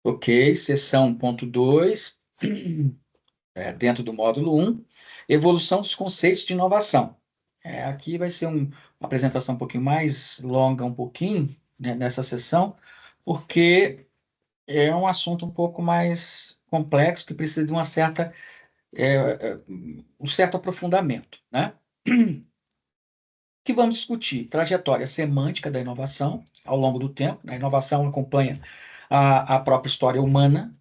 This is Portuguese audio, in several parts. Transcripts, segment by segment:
Ok, seção 1.2, dentro do módulo 1, evolução dos conceitos de inovação. Aqui vai ser uma apresentação um pouquinho mais longa, um pouquinho, né, nessa sessão, porque é um assunto um pouco mais complexo, que precisa de é, é, um certo aprofundamento, né? Que vamos discutir trajetória semântica da inovação ao longo do tempo. Né? A inovação acompanha a própria história humana,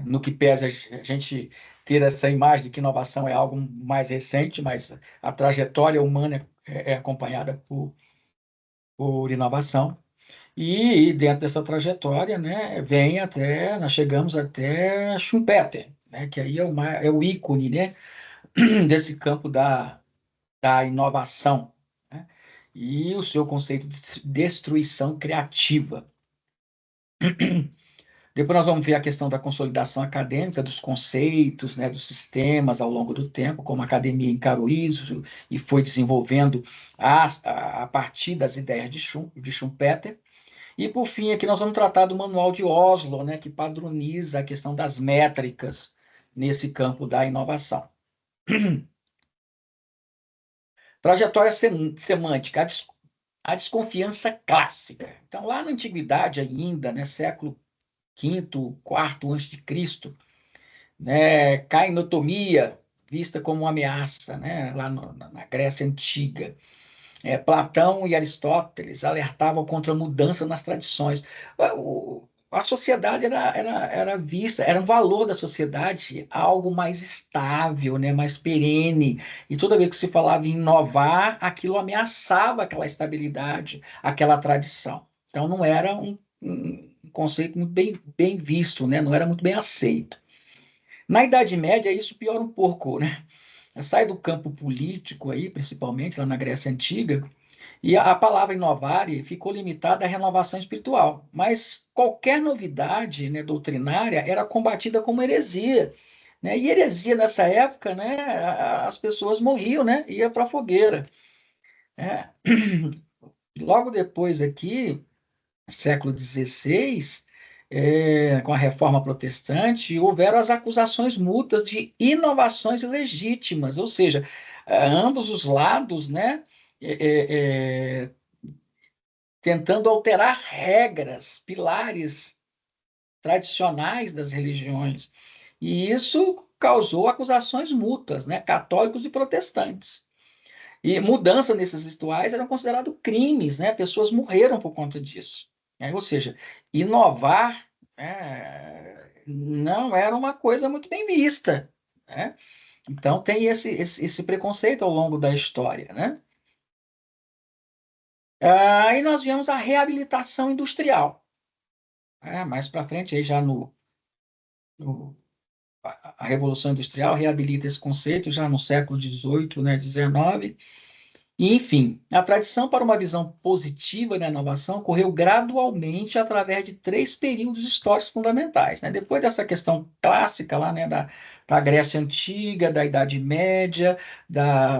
no que pesa a gente ter essa imagem de que inovação é algo mais recente, mas a trajetória humana é acompanhada por inovação. E dentro dessa trajetória, né, nós chegamos até Schumpeter, né, que aí é o ícone, né, desse campo da inovação, né, e o seu conceito de destruição criativa. Depois nós vamos ver a questão da consolidação acadêmica dos conceitos, né, dos sistemas ao longo do tempo, como a academia encarou isso e foi desenvolvendo a partir das ideias de Schumpeter. E, por fim, aqui nós vamos tratar do Manual de Oslo, né, que padroniza a questão das métricas nesse campo da inovação. Trajetória semântica, a desconfiança clássica. Então, lá na antiguidade ainda, né, século quinto, quarto antes de Cristo, né, cainotomia vista como uma ameaça, né, lá na Grécia Antiga. Platão e Aristóteles alertavam contra a mudança nas tradições. A sociedade era vista, era um valor da sociedade algo mais estável, né, mais perene. E toda vez que se falava em inovar, aquilo ameaçava aquela estabilidade, aquela tradição. Então não era um conceito muito bem visto, né, não era muito bem aceito. Na Idade Média, isso piora um pouco, né? Sai do campo político aí, principalmente lá na Grécia Antiga, e a palavra inovare ficou limitada à renovação espiritual, mas qualquer novidade, né, doutrinária era combatida como heresia, né? E heresia nessa época, né, as pessoas morriam, né? Ia para a fogueira, né? Logo depois aqui, século XVI, com a Reforma Protestante, houveram as acusações mútuas de inovações ilegítimas, ou seja, ambos os lados, né? é, é, é, tentando alterar regras, pilares tradicionais das religiões. E isso causou acusações mútuas, né? Católicos e protestantes. E mudança nesses rituais eram considerados crimes, né? Pessoas morreram por conta disso. Ou seja, inovar não era uma coisa muito bem vista, né? Então tem esse preconceito ao longo da história, né? Aí nós vemos a reabilitação industrial. Mais para frente, aí já no- a Revolução Industrial reabilita esse conceito, já no século XVIII, né, XIX. E, enfim, a tradição para uma visão positiva da inovação ocorreu gradualmente através de três períodos históricos fundamentais. Né? Depois dessa questão clássica lá, né, da Grécia Antiga, da Idade Média,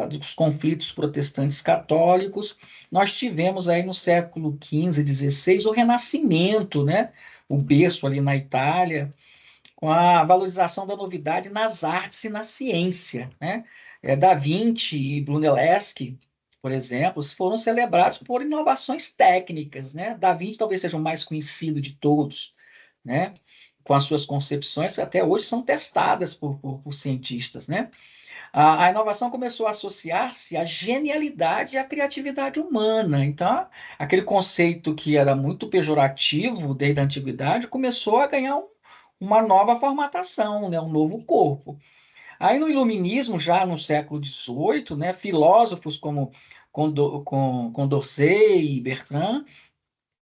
dos conflitos protestantes católicos, nós tivemos aí no século XV, XVI, o Renascimento, né? O berço ali na Itália, com a valorização da novidade nas artes e na ciência, né? Da Vinci e Brunelleschi, por exemplo, foram celebrados por inovações técnicas, né? Da Vinci talvez seja o mais conhecido de todos, né? Com as suas concepções que até hoje são testadas por cientistas, né? A inovação começou a associar-se à genialidade e à criatividade humana. Então, aquele conceito que era muito pejorativo desde a antiguidade começou a ganhar uma nova formatação, né? Um novo corpo. Aí no Iluminismo, já no século XVIII, né? Filósofos como Condorcet e Bertrand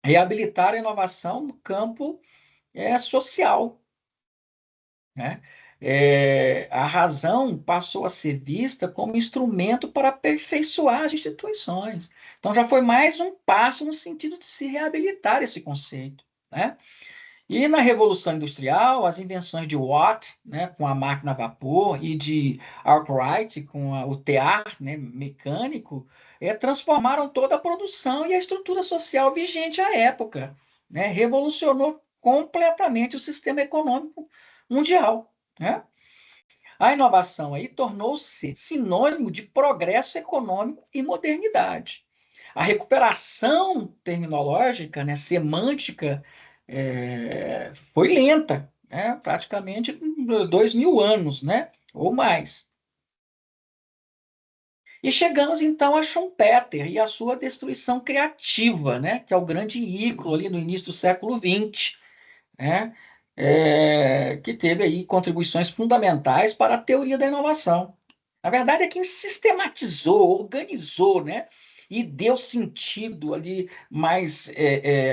reabilitaram a inovação no campo social, né? A razão passou a ser vista como instrumento para aperfeiçoar as instituições. Então, já foi mais um passo no sentido de se reabilitar esse conceito, né? E na Revolução Industrial, as invenções de Watt, né, com a máquina a vapor, e de Arkwright, com o tear, né, mecânico, transformaram toda a produção e a estrutura social vigente à época, né? Revolucionou completamente o sistema econômico mundial, né? A inovação aí tornou-se sinônimo de progresso econômico e modernidade. A recuperação terminológica, né, semântica, foi lenta, né, praticamente 2000 anos, né, ou mais. E chegamos então a Schumpeter e a sua destruição criativa, né, que é o grande ícone ali no início do século XX, né, que teve aí contribuições fundamentais para a teoria da inovação. Na verdade, é quem sistematizou, organizou, né, e deu sentido ali mais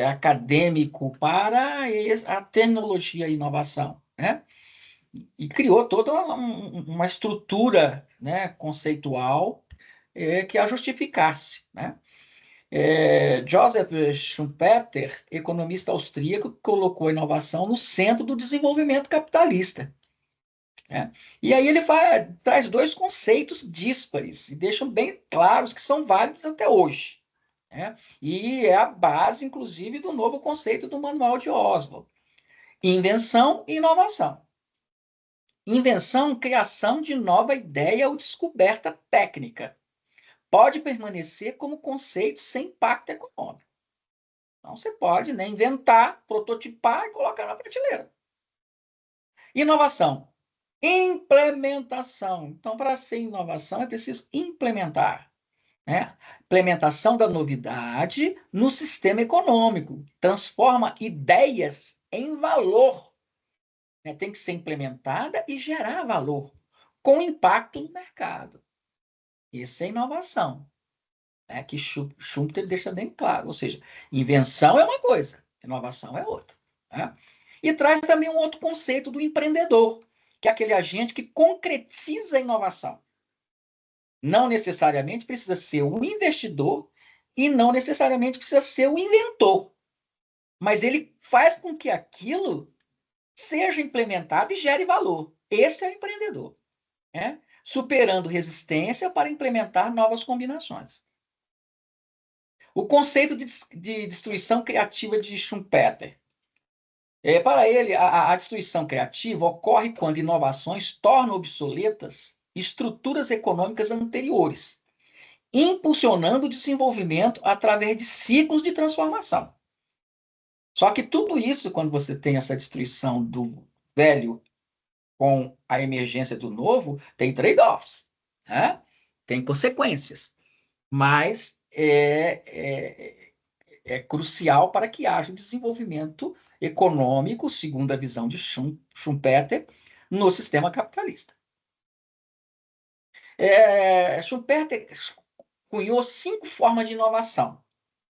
acadêmico para a tecnologia e inovação, né? E criou toda uma estrutura, né, conceitual que a justificasse, né? Joseph Schumpeter, economista austríaco, colocou a inovação no centro do desenvolvimento capitalista, né? E aí ele traz dois conceitos díspares e deixam bem claros que são válidos até hoje, né? E é a base, inclusive, do novo conceito do Manual de Oswald: invenção e inovação. Invenção, criação de nova ideia ou descoberta técnica. Pode permanecer como conceito sem impacto econômico. Então, você pode, né, inventar, prototipar e colocar na prateleira. Inovação. Implementação. Então, para ser inovação, é preciso implementar, né? Implementação da novidade no sistema econômico. Transforma ideias em valor, né? Tem que ser implementada e gerar valor, com impacto no mercado. Isso é inovação, né? Que Schumpeter deixa bem claro. Ou seja, invenção é uma coisa, inovação é outra, né? E traz também um outro conceito do empreendedor, que é aquele agente que concretiza a inovação. Não necessariamente precisa ser o investidor e não necessariamente precisa ser o inventor, mas ele faz com que aquilo seja implementado e gere valor. Esse é o empreendedor, né? Superando resistência para implementar novas combinações. O conceito de destruição criativa de Schumpeter. Para ele, a destruição criativa ocorre quando inovações tornam obsoletas estruturas econômicas anteriores, impulsionando o desenvolvimento através de ciclos de transformação. Só que tudo isso, quando você tem essa destruição do velho com a emergência do novo, tem trade-offs, né? Tem consequências, mas é crucial para que haja um desenvolvimento econômico, segundo a visão de Schumpeter, no sistema capitalista. Schumpeter cunhou 5 formas de inovação,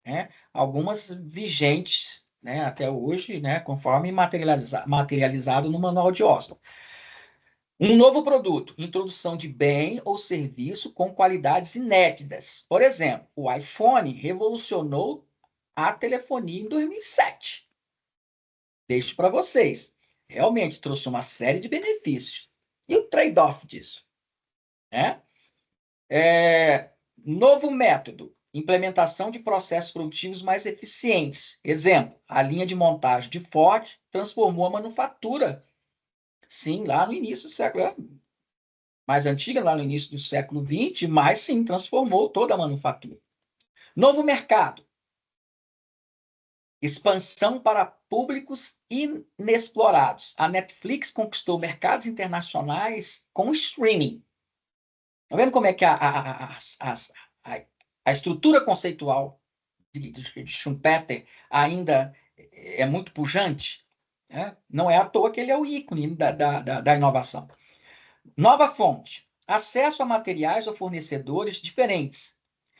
né? Algumas vigentes, né, até hoje, né, conforme materializado no Manual de Oslo. Um novo produto, introdução de bem ou serviço com qualidades inéditas. Por exemplo, o iPhone revolucionou a telefonia em 2007. Deixo para vocês. Realmente trouxe uma série de benefícios. E o trade-off disso, né? Novo método, implementação de processos produtivos mais eficientes. Exemplo, a linha de montagem de Ford transformou a manufatura, sim, lá no início do século, mais antiga, lá no início do século XX, mas sim, transformou toda a manufatura. Novo mercado, expansão para públicos inexplorados. A Netflix conquistou mercados internacionais com streaming. Está vendo como é que a estrutura conceitual de Schumpeter ainda é muito pujante? Né? Não é à toa que ele é o ícone da inovação. Nova fonte. Acesso a materiais ou fornecedores diferentes.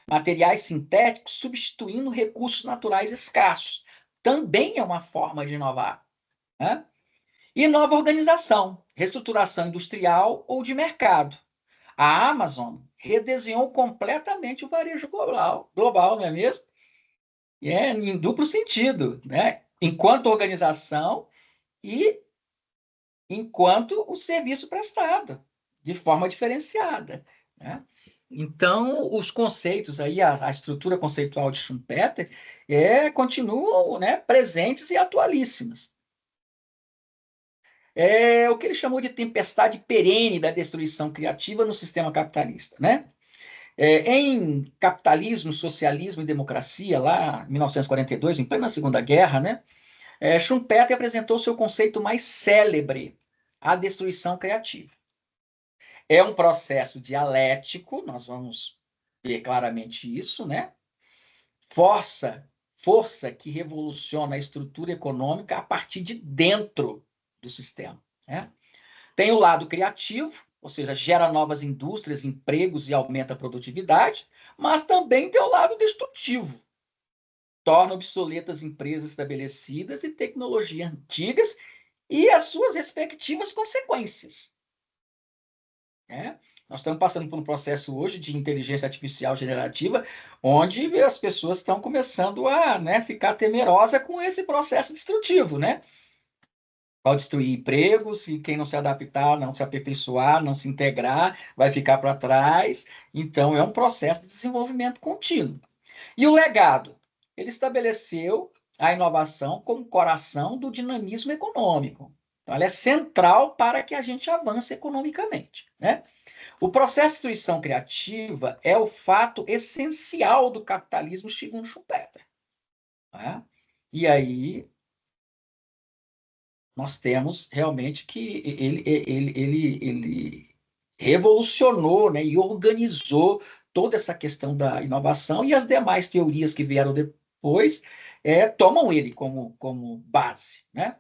Materiais sintéticos substituindo recursos naturais escassos. Também é uma forma de inovar, né? E nova organização, reestruturação industrial ou de mercado. A Amazon redesenhou completamente o varejo global, não é mesmo? E é em duplo sentido, né? Enquanto organização e enquanto o serviço prestado, de forma diferenciada, né? Então, os conceitos aí, a estrutura conceitual de Schumpeter continuam, né, presentes e atualíssimas. É o que ele chamou de tempestade perene da destruição criativa no sistema capitalista, né? Em Capitalismo, Socialismo e Democracia, lá em 1942, em plena Segunda Guerra, né? Schumpeter apresentou seu conceito mais célebre, a destruição criativa. É um processo dialético, nós vamos ver claramente isso, né? Força que revoluciona a estrutura econômica a partir de dentro do sistema, né? Tem o lado criativo, ou seja, gera novas indústrias, empregos e aumenta a produtividade, mas também tem o lado destrutivo, torna obsoletas empresas estabelecidas e tecnologias antigas e as suas respectivas consequências, né? Nós estamos passando por um processo hoje de inteligência artificial generativa, onde as pessoas estão começando a, né, ficar temerosas com esse processo destrutivo, né? Vai destruir empregos, e quem não se adaptar, não se aperfeiçoar, não se integrar, vai ficar para trás. Então, é um processo de desenvolvimento contínuo. E o legado? Ele estabeleceu a inovação como coração do dinamismo econômico. Então, ela é central para que a gente avance economicamente, né? O processo de destruição criativa é o fato essencial do capitalismo, segundo Schumpeter, né? E aí nós temos realmente que ele revolucionou, né, e organizou toda essa questão da inovação, e as demais teorias que vieram depois tomam ele como base, né?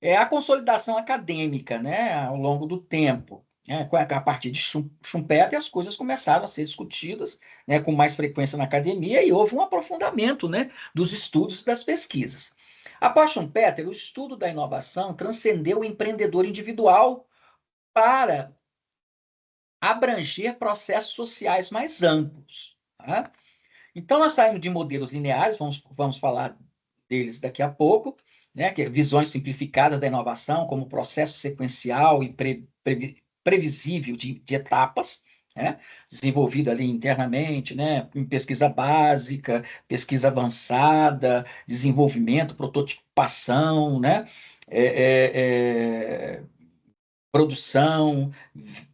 É a consolidação acadêmica, né, ao longo do tempo. Né, a partir de Schumpeter, as coisas começaram a ser discutidas, né, com mais frequência na academia, e houve um aprofundamento, né, dos estudos e das pesquisas. Após Schumpeter, o estudo da inovação transcendeu o empreendedor individual para abranger processos sociais mais amplos. Tá? Então, nós saímos de modelos lineares, vamos falar deles daqui a pouco, né, que é visões simplificadas da inovação como processo sequencial e previsível de etapas, né, desenvolvido ali internamente, né, em pesquisa básica, pesquisa avançada, desenvolvimento, prototipação, né, é, é, é, produção,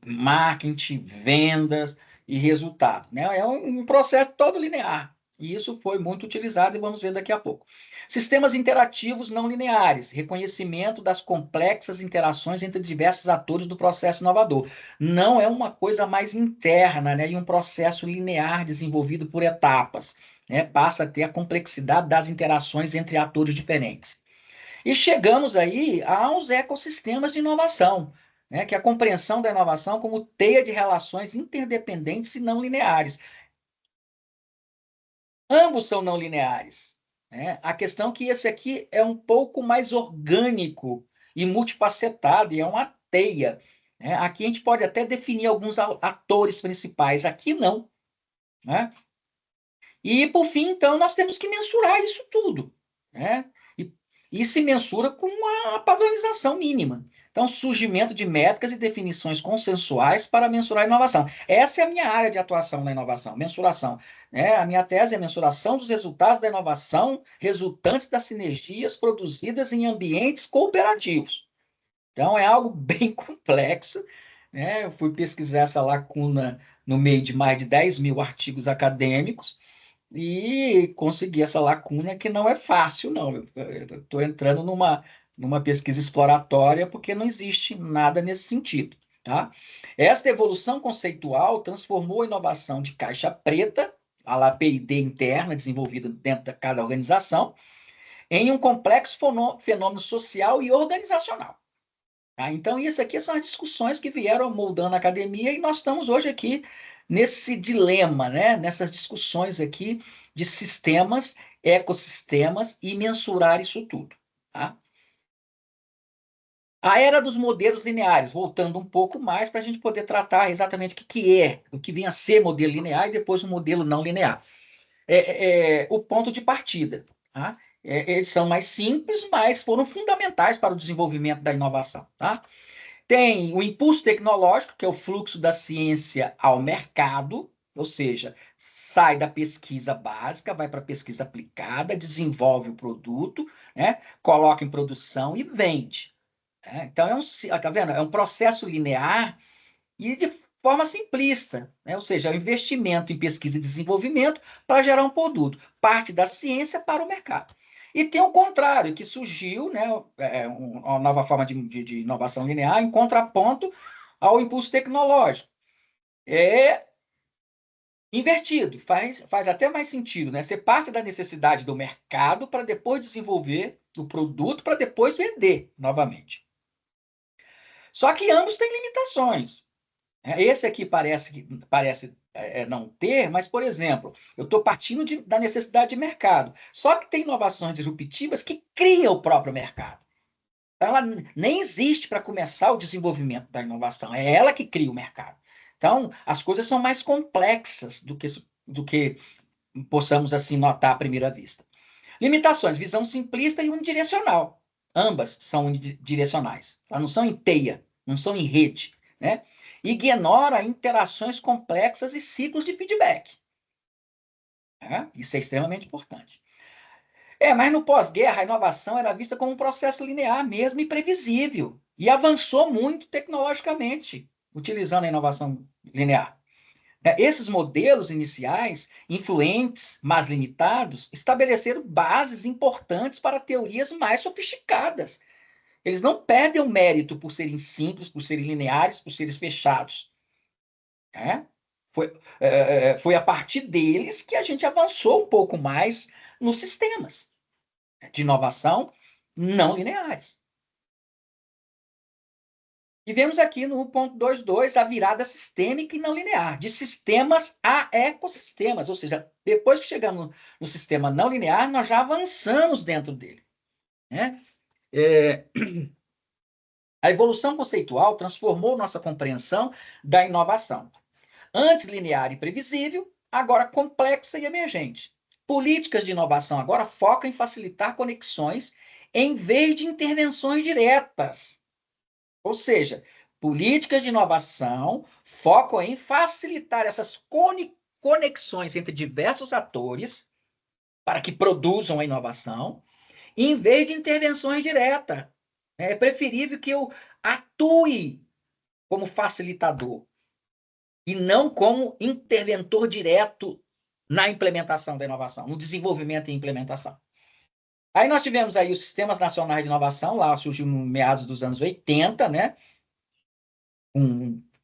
marketing, vendas e resultado, né? É um processo todo linear. E isso foi muito utilizado e vamos ver daqui a pouco. Sistemas interativos não lineares, reconhecimento das complexas interações entre diversos atores do processo inovador. Não é uma coisa mais interna, né? E um processo linear desenvolvido por etapas, né? Passa a ter a complexidade das interações entre atores diferentes. E chegamos aí aos ecossistemas de inovação, né, que é a compreensão da inovação como teia de relações interdependentes e não lineares. Ambos são não lineares, né? A questão é que esse aqui é um pouco mais orgânico e multifacetado, e é uma teia, né? Aqui a gente pode até definir alguns atores principais, aqui não, né? E, por fim, então, nós temos que mensurar isso tudo, né? E se mensura com a padronização mínima. Então, surgimento de métricas e definições consensuais para mensurar a inovação. Essa é a minha área de atuação na inovação, mensuração, né? A minha tese é a mensuração dos resultados da inovação resultantes das sinergias produzidas em ambientes cooperativos. Então, é algo bem complexo, né? Eu fui pesquisar essa lacuna no meio de mais de 10 mil artigos acadêmicos, e conseguir essa lacuna que não é fácil, não. Eu estou entrando numa pesquisa exploratória porque não existe nada nesse sentido, tá? Esta evolução conceitual transformou a inovação de caixa preta, a lá P&D interna, desenvolvida dentro de cada organização, em um complexo fenômeno social e organizacional. Tá? Então, isso aqui são as discussões que vieram moldando a academia, e nós estamos hoje aqui nesse dilema, né? Nessas discussões aqui de sistemas, ecossistemas e mensurar isso tudo. Tá? A era dos modelos lineares, voltando um pouco mais para a gente poder tratar exatamente o que vem a ser modelo linear e depois o modelo não linear. O ponto de partida. Tá? Eles são mais simples, mas foram fundamentais para o desenvolvimento da inovação. Tá? Tem o impulso tecnológico, que é o fluxo da ciência ao mercado, ou seja, sai da pesquisa básica, vai para a pesquisa aplicada, desenvolve o produto, né, coloca em produção e vende. Então, tá vendo? É um processo linear e de forma simplista, né? Ou seja, é o investimento em pesquisa e desenvolvimento para gerar um produto, parte da ciência para o mercado. E tem o contrário, que surgiu, né, uma nova forma de inovação linear em contraponto ao impulso tecnológico. É invertido, faz até mais sentido, né? Ser parte da necessidade do mercado para depois desenvolver o produto para depois vender novamente. Só que ambos têm limitações. Esse aqui parece não ter, mas, por exemplo, eu estou partindo da necessidade de mercado. Só que tem inovações disruptivas que criam o próprio mercado. Ela nem existe para começar o desenvolvimento da inovação, é ela que cria o mercado. Então, as coisas são mais complexas do que possamos assim notar à primeira vista. Limitações, visão simplista e unidirecional. Ambas são unidirecionais. Elas não são em teia, não são em rede, né? Ignora interações complexas e ciclos de feedback. Isso é extremamente importante. Mas no pós-guerra, a inovação era vista como um processo linear mesmo e previsível. E avançou muito tecnologicamente, utilizando a inovação linear. Esses modelos iniciais, influentes, mas limitados, estabeleceram bases importantes para teorias mais sofisticadas. Eles não perdem o mérito por serem simples, por serem lineares, por serem fechados. Né? Foi a partir deles que a gente avançou um pouco mais nos sistemas de inovação não lineares. E vemos aqui no 1.22 a virada sistêmica e não linear, de sistemas a ecossistemas, ou seja, depois que chegamos no sistema não linear, nós já avançamos dentro dele. Né? A evolução conceitual transformou nossa compreensão da inovação. Antes linear e previsível, agora complexa e emergente. Políticas de inovação agora focam em facilitar conexões em vez de intervenções diretas. Ou seja, políticas de inovação focam em facilitar essas conexões entre diversos atores para que produzam a inovação, em vez de intervenções diretas. É preferível que eu atue como facilitador e não como interventor direto na implementação da inovação, no desenvolvimento e implementação. Aí nós tivemos aí os sistemas nacionais de inovação, lá surgiu no meados dos anos 80, né?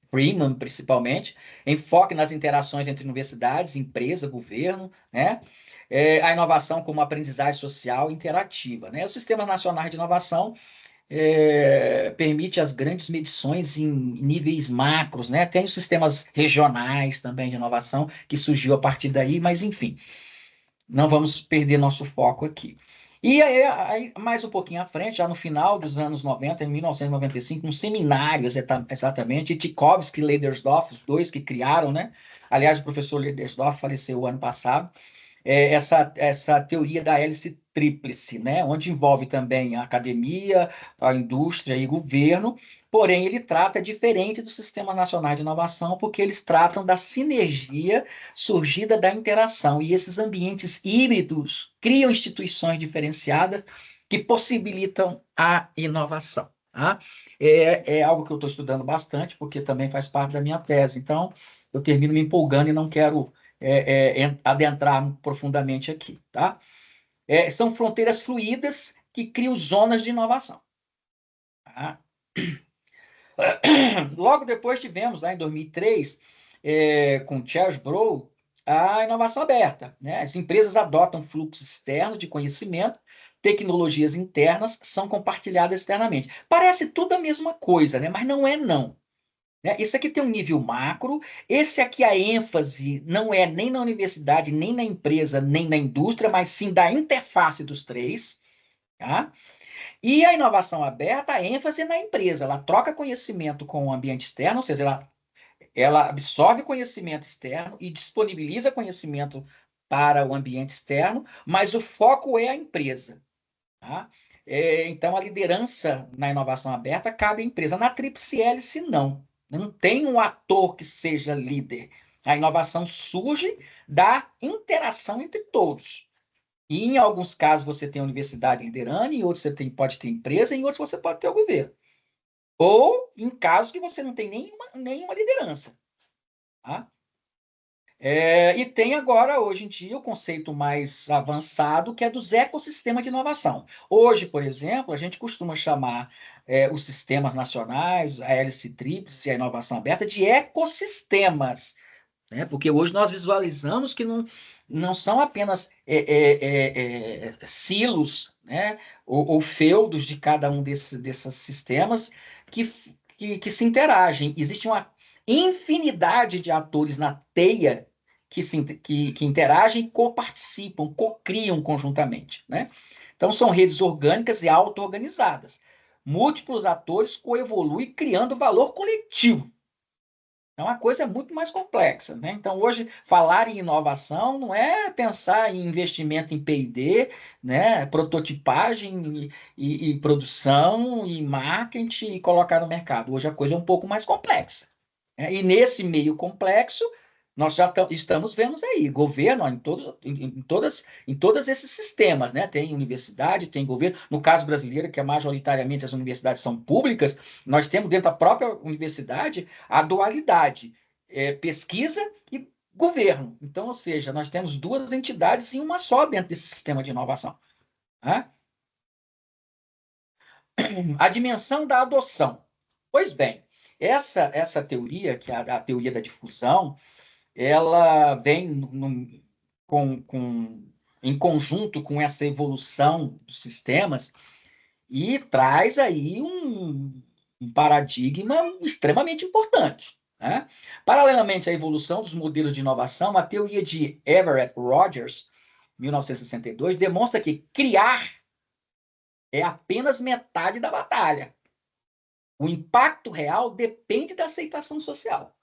Freeman, principalmente, enfoque nas interações entre universidades, empresa, governo, né? A inovação como aprendizagem social interativa, né? O Sistema Nacional de Inovação permite as grandes medições em níveis macros, né? Tem os sistemas regionais também de inovação que surgiu a partir daí, mas enfim, não vamos perder nosso foco aqui. E aí, mais um pouquinho à frente, já no final dos anos 90, em 1995, um seminário exatamente, Tchaikovsky e Leidersdorf, os dois que criaram, né? Aliás, o professor Leidersdorf faleceu o ano passado, essa teoria da hélice tríplice, né? Onde envolve também a academia, a indústria e governo, porém ele trata diferente do Sistema Nacional de Inovação, porque eles tratam da sinergia surgida da interação, e esses ambientes híbridos criam instituições diferenciadas que possibilitam a inovação. Tá? É algo que eu estou estudando bastante, porque também faz parte da minha tese, então eu termino me empolgando e não quero adentrar profundamente aqui, tá? São fronteiras fluídas que criam zonas de inovação. Tá? Logo depois tivemos, lá em 2003, com Charles Brown, a inovação aberta. Né? As empresas adotam fluxos externos de conhecimento, tecnologias internas são compartilhadas externamente. Parece tudo a mesma coisa, né? Mas não é não. Esse aqui tem um nível macro, esse aqui a ênfase não é nem na universidade, nem na empresa, nem na indústria, mas sim da interface dos três. Tá? E a inovação aberta, a ênfase é na empresa, ela troca conhecimento com o ambiente externo, ou seja, ela absorve conhecimento externo e disponibiliza conhecimento para o ambiente externo, mas o foco é a empresa. Tá? Então, a liderança na inovação aberta cabe à empresa. Na tríplice hélice, não. Não tem um ator que seja líder. A inovação surge da interação entre todos. E, em alguns casos, você tem a universidade liderando, em outros você pode ter empresa, em outros você pode ter o governo. ou em casos que você não tem nenhuma liderança. Tá? E tem agora, hoje em dia, o conceito mais avançado, que é dos ecossistemas de inovação. Hoje, por exemplo, a gente costuma chamar os sistemas nacionais, a hélice tríplice e a inovação aberta, de ecossistemas, né? Porque hoje nós visualizamos que não são apenas silos, né? Ou feudos de cada um desses sistemas que, que se interagem. Existe uma infinidade de atores na teia que interagem, coparticipam, cocriam conjuntamente, né? Então, são redes orgânicas e auto-organizadas. Múltiplos atores coevoluem criando valor coletivo. É uma coisa muito mais complexa, né? Então, hoje, falar em inovação não é pensar em investimento em P&D, né? Prototipagem e produção e marketing e colocar no mercado. Hoje a coisa é um pouco mais complexa, né? E nesse meio complexo, nós já estamos vendo aí, governo ó, em todos esses sistemas, né? Tem universidade, tem governo. No caso brasileiro, que é majoritariamente as universidades são públicas, nós temos dentro da própria universidade a dualidade, pesquisa e governo. Então, ou seja, nós temos duas entidades em uma só dentro desse sistema de inovação. Né? A dimensão da adoção. Pois bem, essa teoria, que é a teoria da difusão, ela vem em conjunto com essa evolução dos sistemas e traz aí um paradigma extremamente importante. Né? Paralelamente à evolução dos modelos de inovação, a teoria de Everett Rogers, 1962, demonstra que criar é apenas metade da batalha. O impacto real depende da aceitação social.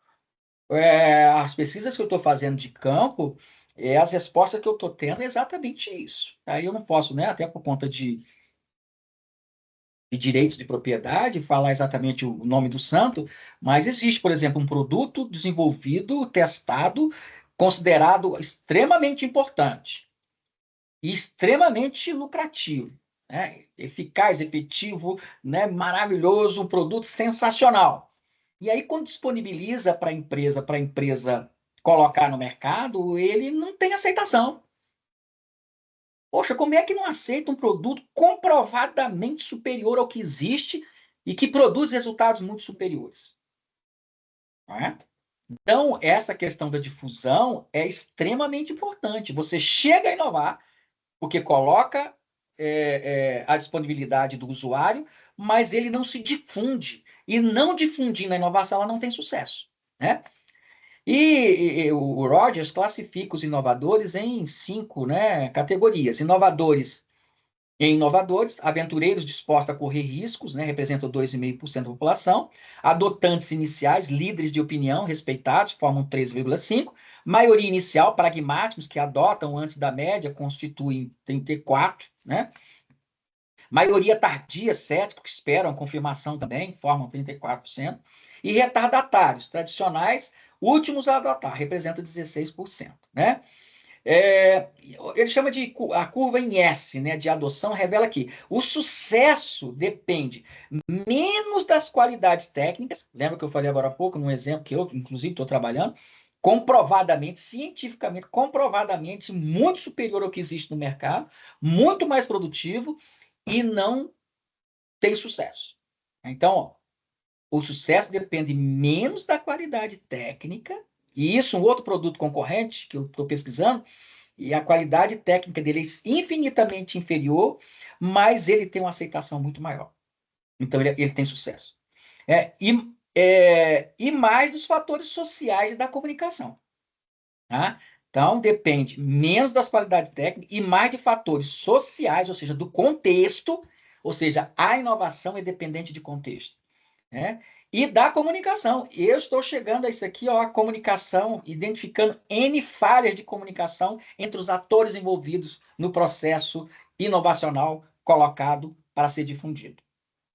As pesquisas que eu estou fazendo de campo, as respostas que eu estou tendo é exatamente isso. Aí eu não posso, né, até por conta de direitos de propriedade, falar exatamente o nome do santo, mas existe, por exemplo, um produto desenvolvido, testado, considerado extremamente importante e extremamente lucrativo, né? Eficaz, efetivo, né? Maravilhoso, um produto sensacional. E aí, quando disponibiliza para a empresa colocar no mercado, ele não tem aceitação. Poxa, como é que não aceita um produto comprovadamente superior ao que existe e que produz resultados muito superiores? Não é? Então, essa questão da difusão é extremamente importante. Você chega a inovar, porque coloca a disponibilidade do usuário, mas ele não se difunde. E não difundindo a inovação, ela não tem sucesso. Né? E o Rogers classifica os inovadores em 5, né, categorias. Inovadores, aventureiros dispostos a correr riscos, né, representam 2,5% da população, adotantes iniciais, líderes de opinião, respeitados, formam 3,5%, maioria inicial, pragmáticos, que adotam antes da média, constituem 34%, né? Maioria tardia, céticos, que esperam a confirmação também, formam 34%, e retardatários, tradicionais, últimos a adotar, representam 16%, né? Ele chama de a curva em S, né, de adoção, revela que o sucesso depende menos das qualidades técnicas, lembra que eu falei agora há pouco, num exemplo que eu, inclusive, estou trabalhando, comprovadamente, cientificamente, comprovadamente muito superior ao que existe no mercado, muito mais produtivo e não tem sucesso. Então, ó, o sucesso depende menos da qualidade técnica, e isso, um outro produto concorrente que eu estou pesquisando, e a qualidade técnica dele é infinitamente inferior, mas ele tem uma aceitação muito maior. Então, ele tem sucesso. E mais dos fatores sociais da comunicação. Tá? Então, depende menos das qualidades técnicas e mais de fatores sociais, ou seja, do contexto, ou seja, a inovação é dependente de contexto. Né? E da comunicação. Eu estou chegando a isso aqui, ó, a comunicação, identificando N falhas de comunicação entre os atores envolvidos no processo inovacional colocado para ser difundido,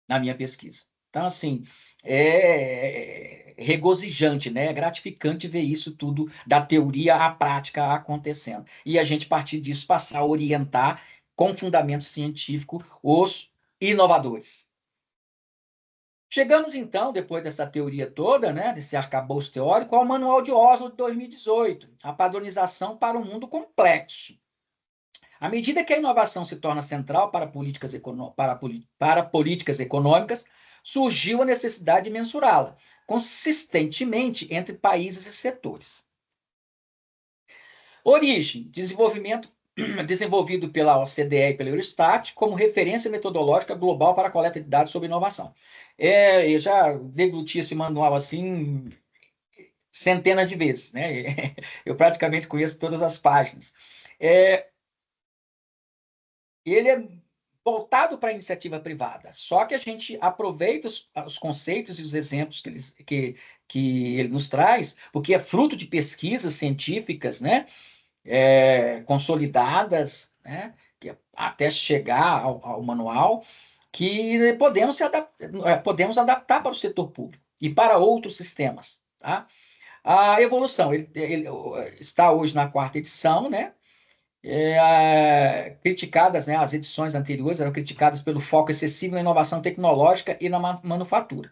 na minha pesquisa. Então, assim, é regozijante, né? É gratificante ver isso tudo, da teoria à prática acontecendo. E a gente, a partir disso, passar a orientar com fundamento científico os inovadores. Chegamos, então, depois dessa teoria toda, né, desse arcabouço teórico, ao Manual de Oslo de 2018, a padronização para um mundo complexo. À medida que a inovação se torna central para políticas econômicas, surgiu a necessidade de mensurá-la consistentemente entre países e setores. Origem, desenvolvimento desenvolvido pela OCDE e pela Eurostat como referência metodológica global para a coleta de dados sobre inovação. Eu já degluti esse manual assim centenas de vezes, né? Eu praticamente conheço todas as páginas. Ele é voltado para a iniciativa privada, só que a gente aproveita os conceitos e os exemplos que ele nos traz, porque é fruto de pesquisas científicas, né? Consolidadas, né, até chegar ao manual, que podemos adaptar para o setor público e para outros sistemas. Tá? A evolução, ele está hoje na quarta edição, né? Criticadas, né, as edições anteriores eram criticadas pelo foco excessivo na inovação tecnológica e na manufatura.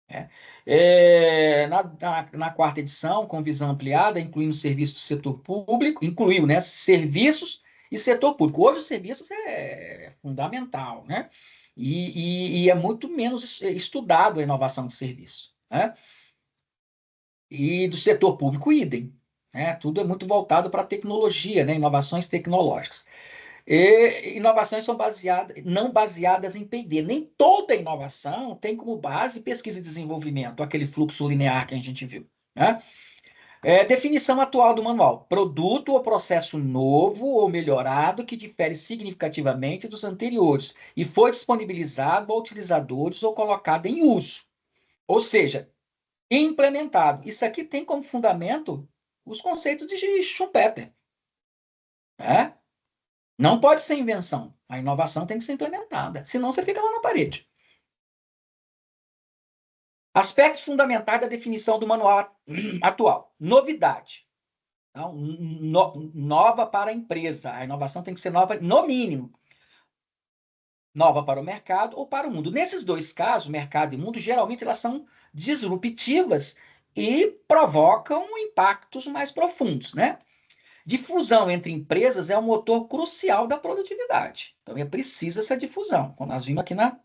Né? Na quarta edição, com visão ampliada, incluindo serviços do setor público, incluiu, né, serviços e setor público. Hoje, os serviços é fundamental, né? E é muito menos estudado a inovação de serviço, né? E do setor público, idem. Né? Tudo é muito voltado para a tecnologia, né? Inovações tecnológicas. E inovações são não baseadas em P&D. Nem toda inovação tem como base pesquisa e desenvolvimento, aquele fluxo linear que a gente viu. Né? Definição atual do manual: produto ou processo novo ou melhorado que difere significativamente dos anteriores e foi disponibilizado a utilizadores ou colocado em uso. Ou seja, implementado. Isso aqui tem como fundamento os conceitos de Schumpeter. Né? Não pode ser invenção. A inovação tem que ser implementada. Senão você fica lá na parede. Aspectos fundamentais da definição do manual atual. Novidade. Então, nova para a empresa. A inovação tem que ser nova, no mínimo. Nova para o mercado ou para o mundo. Nesses dois casos, mercado e mundo, geralmente elas são disruptivas e provocam impactos mais profundos, né? Difusão entre empresas é um motor crucial da produtividade. Então, é preciso essa difusão, como nós vimos aqui na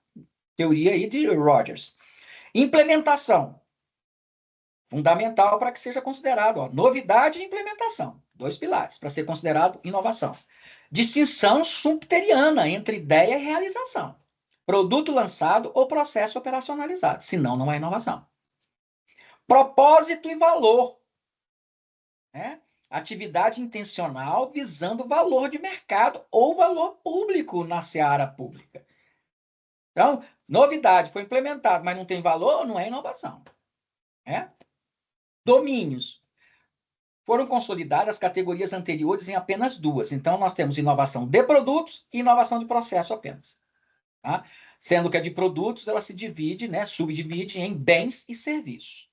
teoria aí de Rogers. Implementação. Fundamental para que seja considerado. Novidade e implementação. Dois pilares para ser considerado inovação. Distinção schumpeteriana entre ideia e realização. Produto lançado ou processo operacionalizado. Senão, não é inovação. Propósito e valor. Né? Atividade intencional visando valor de mercado ou valor público na seara pública. Então, novidade foi implementada, mas não tem valor, não é inovação. Né? Domínios. Foram consolidadas as categorias anteriores em apenas duas. Então, nós temos inovação de produtos e inovação de processo apenas. Tá? Sendo que a de produtos, ela se divide, né, subdivide em bens e serviços.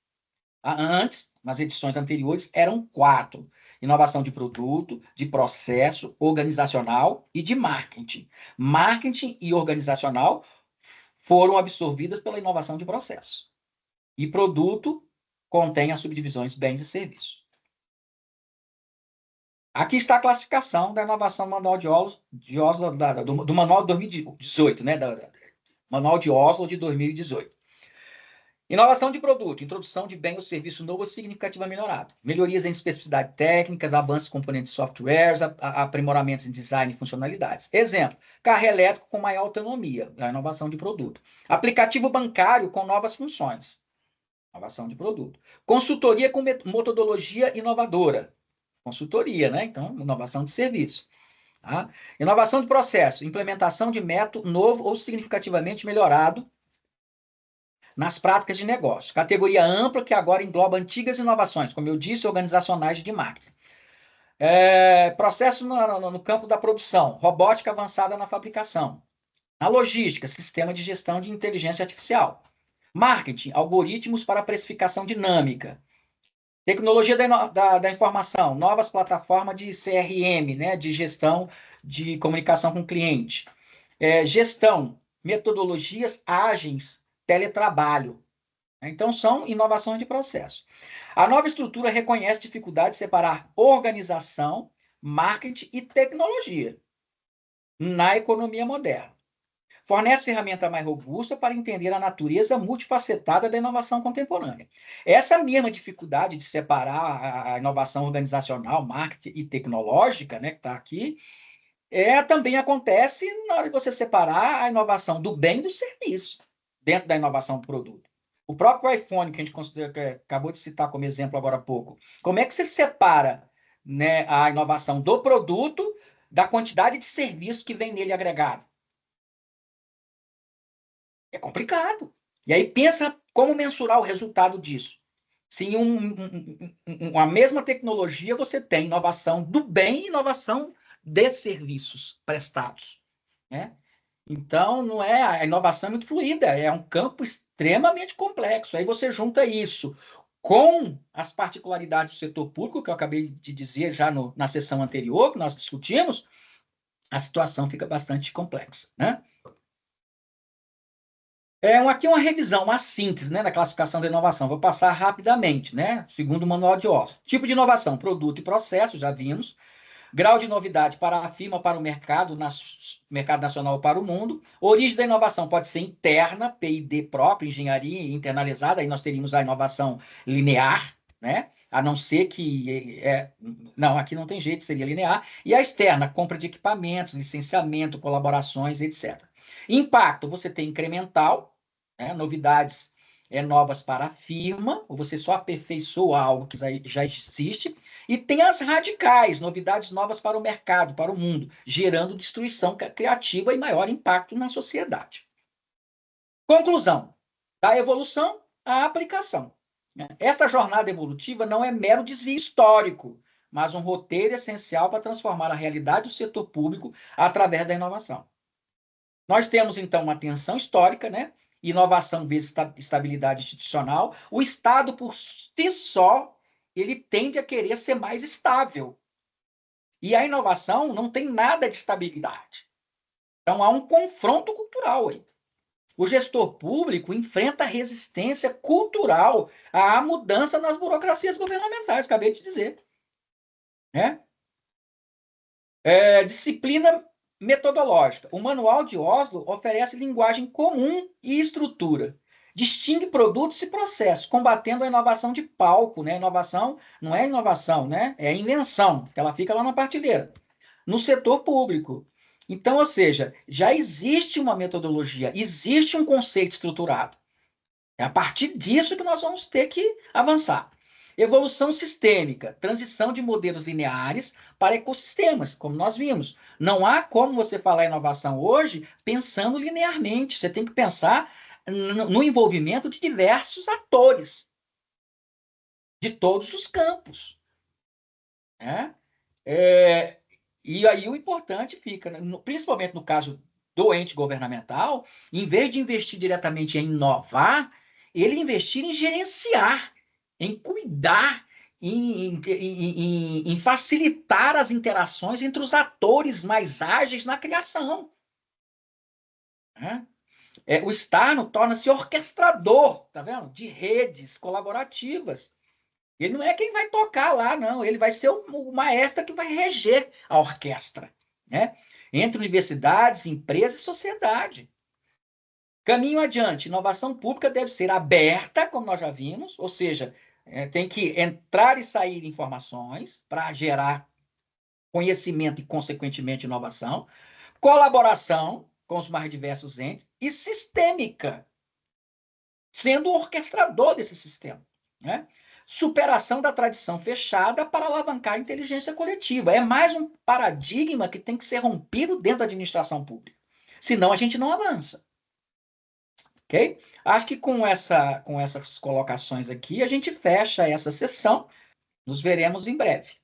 Antes, nas edições anteriores, eram 4. Inovação de produto, de processo, organizacional e de marketing. Marketing e organizacional foram absorvidas pela inovação de processo. E produto contém as subdivisões bens e serviços. Aqui está a classificação da inovação do Manual de Oslo, do Manual de 2018, né? Manual de Oslo de 2018. Inovação de produto, introdução de bem ou serviço novo ou significativamente melhorado. Melhorias em especificidade técnicas, avanços em componentes de softwares, aprimoramentos em design e funcionalidades. Exemplo, carro elétrico com maior autonomia, a inovação de produto. Aplicativo bancário com novas funções, inovação de produto. Consultoria com metodologia inovadora, consultoria, né? Então, inovação de serviço. Tá? Inovação de processo, implementação de método novo ou significativamente melhorado nas práticas de negócio. Categoria ampla que agora engloba antigas inovações, como eu disse, organizacionais de marketing. Processo no campo da produção, robótica avançada na fabricação. Na logística, sistema de gestão de inteligência artificial. Marketing, algoritmos para precificação dinâmica. Tecnologia da informação, novas plataformas de CRM, né, de gestão de comunicação com o cliente. Gestão, metodologias ágeis teletrabalho. Então, são inovações de processo. A nova estrutura reconhece a dificuldade de separar organização, marketing e tecnologia na economia moderna. Fornece ferramenta mais robusta para entender a natureza multifacetada da inovação contemporânea. Essa mesma dificuldade de separar a inovação organizacional, marketing e tecnológica, né, que está aqui, também acontece na hora de você separar a inovação do bem e do serviço dentro da inovação do produto. O próprio iPhone, que a gente acabou de citar como exemplo agora há pouco, como é que você separa, né, a inovação do produto da quantidade de serviço que vem nele agregado? É complicado. E aí pensa como mensurar o resultado disso. Se em a mesma tecnologia você tem inovação do bem e inovação de serviços prestados, né? Então, não é, a inovação é muito fluida, é um campo extremamente complexo. Aí você junta isso com as particularidades do setor público, que eu acabei de dizer já na sessão anterior, que nós discutimos, a situação fica bastante complexa, né? Aqui uma revisão, uma síntese, né, da classificação da inovação. Vou passar rapidamente, né? Segundo o Manual de Osso. Tipo de inovação, produto e processo, já vimos. Grau de novidade para a firma, para o mercado, mercado nacional ou para o mundo. Origem da inovação pode ser interna, P&D próprio, engenharia internalizada, aí nós teríamos a inovação linear, né? A não ser que... não, aqui não tem jeito, seria linear. E a externa, compra de equipamentos, licenciamento, colaborações, etc. Impacto, você tem incremental, né? Novidades novas para a firma, ou você só aperfeiçoa algo que já existe. E tem as radicais, novidades novas para o mercado, para o mundo, gerando destruição criativa e maior impacto na sociedade. Conclusão: da evolução à aplicação. Esta jornada evolutiva não é mero desvio histórico, mas um roteiro essencial para transformar a realidade do setor público através da inovação. Nós temos, então, uma tensão histórica, né? Inovação vezes estabilidade institucional. O Estado, por si só, ele tende a querer ser mais estável. E a inovação não tem nada de estabilidade. Então, há um confronto cultural aí. O gestor público enfrenta resistência cultural à mudança nas burocracias governamentais, acabei de dizer. Né? Disciplina metodológica. O Manual de Oslo oferece linguagem comum e estrutura. Distingue produtos e processos, combatendo a inovação de palco, né? Inovação não é inovação, né? É invenção, que ela fica lá na prateleira. No setor público. Então, ou seja, já existe uma metodologia, existe um conceito estruturado. É a partir disso que nós vamos ter que avançar. Evolução sistêmica, transição de modelos lineares para ecossistemas, como nós vimos. Não há como você falar inovação hoje pensando linearmente. Você tem que pensar no envolvimento de diversos atores, de todos os campos. Né? E aí o importante fica, principalmente no caso do ente governamental, em vez de investir diretamente em inovar, ele investir em gerenciar, em cuidar, em facilitar as interações entre os atores mais ágeis na criação. Né? O Estado torna-se orquestrador, tá vendo? De redes colaborativas. Ele não é quem vai tocar lá, não. Ele vai ser o maestro que vai reger a orquestra, né? Entre universidades, empresas e sociedade. Caminho adiante. Inovação pública deve ser aberta, como nós já vimos, ou seja, tem que entrar e sair informações para gerar conhecimento e, consequentemente, inovação. Colaboração com os mais diversos entes e sistêmica, sendo o orquestrador desse sistema, né? Superação da tradição fechada para alavancar a inteligência coletiva. É mais um paradigma que tem que ser rompido dentro da administração pública. Senão a gente não avança. Ok? Acho que com essas colocações aqui, a gente fecha essa sessão. Nos veremos em breve.